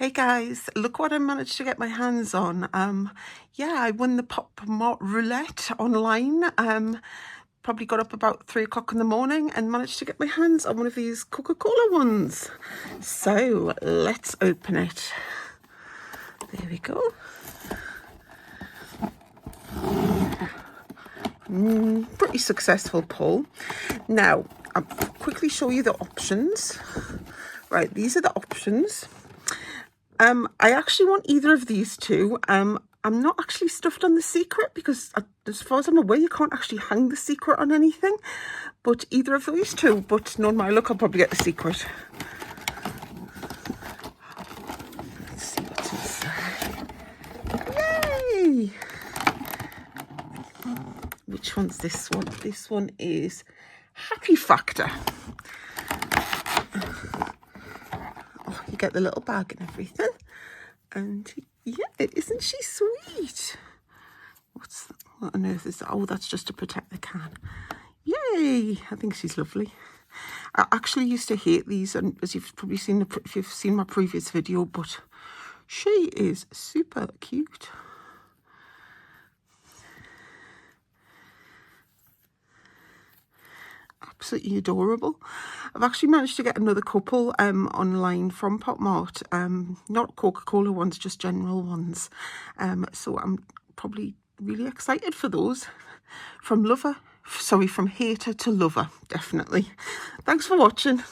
Hey guys, look what I managed to get my hands on. Yeah, I won the pop mart roulette online. Probably got up about 3 o'clock in the morning and managed to get my hands on one of these Coca-Cola ones. So let's open it. There we go. Pretty successful pull. Now, I'll quickly show you the options. Right, these are the options. I actually want either of these two. I'm not actually stuffed on the secret because as far as I'm aware, you can't actually hang the secret on anything. But either of those two, but knowing my luck, I'll probably get the secret. Let's see what's inside. Yay! Which one's this one? This one is Happy Factor. Oh, you get the little bag and everything. And yeah, isn't she sweet? What on earth is that? Oh, that's just to protect the can. Yay! I think she's lovely. I actually used to hate these, and as you've probably seen if you've seen my previous video, but she is super cute. Absolutely adorable. I've actually managed to get another couple online from Pop Mart, not Coca-Cola ones, just general ones. So I'm probably really excited for those. From hater to lover, definitely. Thanks for watching.